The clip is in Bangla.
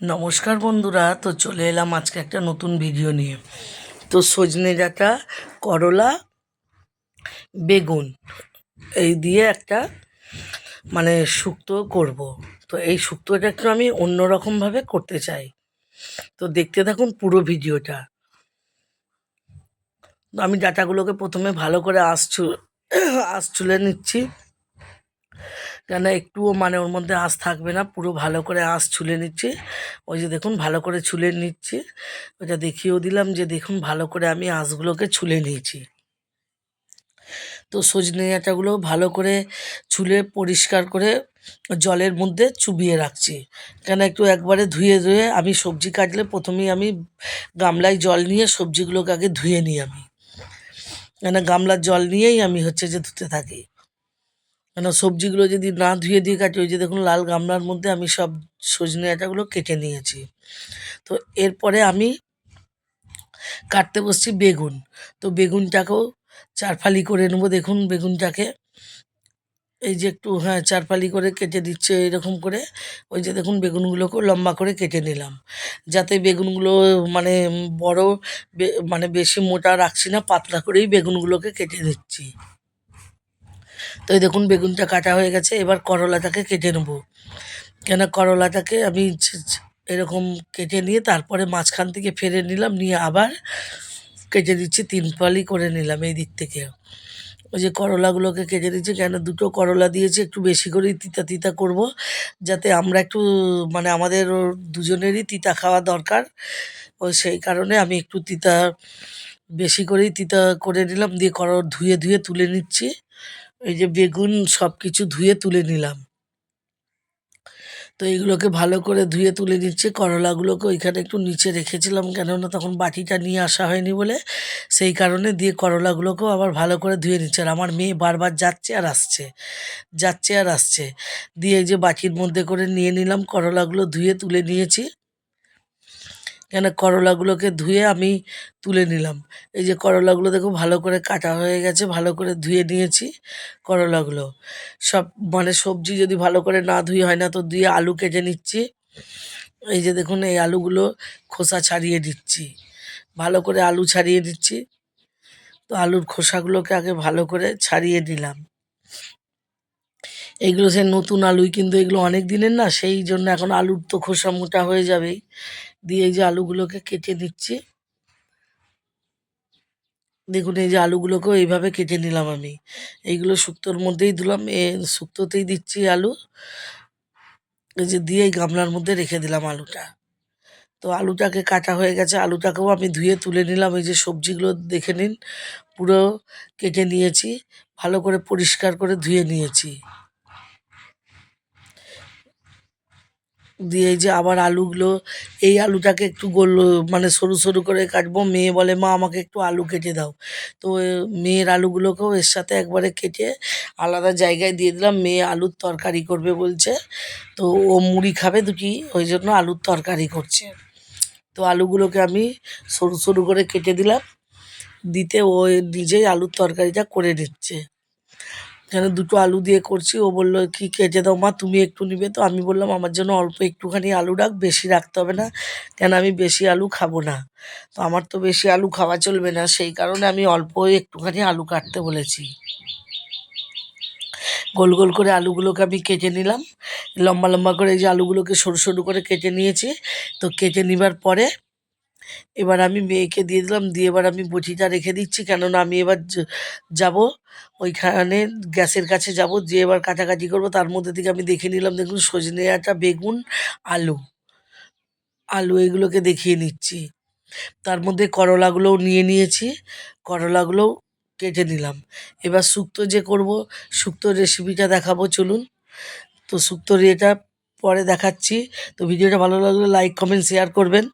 নমস্কার বন্ধুরা, তো চলে এলাম আজকে একটা নতুন ভিডিও নিয়ে। তো সজনে ডাঁটা, করলা, বেগুন এই দিয়ে একটা শুক্তো করব। তো এই শুক্তোটা একটু আমি অন্যরকমভাবে করতে চাই। তো দেখতে থাকুন পুরো ভিডিওটা। তো আমি ডাঁটাগুলোকে প্রথমে ভালো করে আঁশ ছুলে নিচ্ছি, কেন একটুও ওর মধ্যে আঁশ থাকবে না, পুরো ভালো করে আঁশ ছুলে নিচ্ছি। ওই যে দেখুন ভালো করে ছুলে নিচ্ছি, ওইটা দেখিয়েও দিলাম যে দেখুন ভালো করে আমি আঁশগুলোকে ছুলে নিয়েছি। তো সজনে ডাঁটাগুলো ভালো করে ছুলে পরিষ্কার করে জলের মধ্যে চুবিয়ে রাখছি, কেন একটু একবারে ধুয়ে ধুয়ে আমি সবজি কাটলে প্রথমেই আমি গামলায় জল নিয়ে সবজিগুলোকে আগে ধুয়ে নিই আমি, কেন গামলার জল নিয়েই আমি যে ধুতে থাকি। কেন সবজিগুলো যদি না ধুয়ে দিয়ে কাটি, ওই যে দেখুন লাল গামলার মধ্যে আমি সব সজনে ডাঁটাগুলো কেটে নিয়েছি। তো এরপরে আমি কাটতে বসছি বেগুন। তো বেগুনটাকেও চারফালি করে নেবো। দেখুন বেগুনটাকে এই যে একটু চারফালি করে কেটে দিচ্ছে এরকম করে। ওই যে দেখুন বেগুনগুলোকেও লম্বা করে কেটে নিলাম, যাতে বেগুনগুলো বড় বেশি মোটা রাখছি না, পাতলা করেই বেগুনগুলোকে কেটে দিচ্ছি। তো এই দেখুন বেগুনটা কাটা হয়ে গেছে। এবার করলাটাকে কেটে নেবো, কেন করলাটাকে আমি এরকম কেটে নিয়ে তারপরে মাঝখান থেকে ফেলে নিলাম, নিয়ে আবার কেটে দিচ্ছি, তিন ফালি করে নিলাম এই দিক থেকে। ওই যে করলাগুলোকে কেটে দিচ্ছি, কেন দুটো করলা দিয়েছি, একটু বেশি করেই তিতা তিতা করব, যাতে আমরা একটু আমাদের দুজনেরই তিতা খাওয়া দরকার। সেই কারণে আমি একটু তিতা বেশি করেই তিতা করে নিলাম, দিয়ে ধুয়ে ধুয়ে তুলে নিচ্ছি। এই যে বেগুন সব কিছু ধুয়ে তুলে নিলাম। তো এইগুলোকে ভালো করে ধুয়ে তুলে নিচ্ছি। করলাগুলোকে ওইখানে একটু নিচে রেখেছিলাম, কেননা তখন বাটিটা নিয়ে আসা হয়নি বলে, সেই কারণে দিয়ে করলাগুলোকেও আবার ভালো করে ধুয়ে নিচ্ছে। আর আমার মেয়ে বারবার যাচ্ছে আর আসছে, যাচ্ছে আর আসছে। দিয়ে এই যে বাটির মধ্যে করে নিয়ে নিলাম, করলাগুলো ধুয়ে তুলে নিয়েছি। কেন করলাগুলোকে ধুয়ে আমি তুলে নিলাম। এই যে করলাগুলো দেখো ভালো করে কাটা হয়ে গেছে, ভালো করে ধুয়ে নিয়েছি করলাগুলো। সব সবজি যদি ভালো করে না ধুয়ে হয় না, তো দিয়ে আলু কেটে নিচ্ছি। এই যে দেখুন এই আলুগুলো খোসা ছাড়িয়ে দিচ্ছি, ভালো করে আলু ছাড়িয়ে দিচ্ছি। তো আলুর খোসাগুলোকে আগে ভালো করে ছাড়িয়ে নিলাম। এইগুলো সে নতুন আলুই, কিন্তু এগুলো অনেক দিনের না, সেই জন্য এখন আলুর তো খোসা মোটা হয়ে যাবেই। দিয়ে এই যে আলুগুলোকে কেটে নিচ্ছি। দেখুন এই যে আলুগুলোকেও এইভাবে কেটে নিলাম আমি। এইগুলো শুক্তোর মধ্যেই দিলাম, শুক্তোতেই দিচ্ছি আলু। এই যে দিয়ে এই গামলার মধ্যে রেখে দিলাম আলুটা। তো আলুটাকে কাটা হয়ে গেছে, আলুটাকেও আমি ধুয়ে তুলে নিলাম। এই যে সবজিগুলো দেখে নিন, পুরো কেটে নিয়েছি, ভালো করে পরিষ্কার করে ধুয়ে নিয়েছি। দিয়ে এই যে আবার আলুগুলো, এই আলুটাকে একটু গোল সরু সরু করে কাটবো। মেয়ে বলে, মা আমাকে একটু আলু কেটে দাও। তো মেয়ের আলুগুলোকেও এর সাথে একবারে কেটে আলাদা জায়গায় দিয়ে দিলাম। মেয়ে আলুর তরকারি করবে বলছে, তো ও মুড়ি খাবে দুটি, ওই জন্য আলুর তরকারি করছে। তো আলুগুলোকে আমি সরু সরু করে কেটে দিলাম, দিতে ও নিজেই আলুর তরকারিটা করে নিচ্ছে। কেন দুটো আলু দিয়ে করছি, ও বললো কি কেটে দাও মা, তুমি একটু নিবে। তো আমি বললাম আমার জন্য অল্প একটুখানি আলু রাখ, বেশি রাখতে হবে না, কেন আমি বেশি আলু খাবো না। তো আমার তো বেশি আলু খাওয়া চলবে না, সেই কারণে আমি অল্প একটুখানি আলু কাটতে বলেছি। গোল গোল করে আলুগুলোকে আমি কেটে নিলাম, লম্বা লম্বা করে। এই যে আলুগুলোকে সরু সরু করে কেটে নিয়েছি। তো কেটে নেবার পরে এবার আমি মেয়েকে দিয়ে দিলাম, দিয়ে এবার আমি বটিটা রেখে দিচ্ছি, কেননা আমি এবার যাব ওইখানে গ্যাসের কাছে যাব, যে এবার কাটাকাটি করবো। তার মধ্যে থেকে আমি দেখে নিলাম, দেখুন সজনে ডাঁটা, বেগুন, আলু আলু এগুলোকে দেখিয়ে নিচ্ছি। তার মধ্যে করলাগুলোও নিয়ে নিয়েছি, করলাগুলোও কেটে নিলাম। এবার শুক্তো যে করব, শুক্তোর রেসিপিটা দেখাবো চলুন। তো শুক্তোর এটা পরে দেখাচ্ছি। তো ভিডিওটা ভালো লাগলে লাইক কমেন্ট শেয়ার করবেন।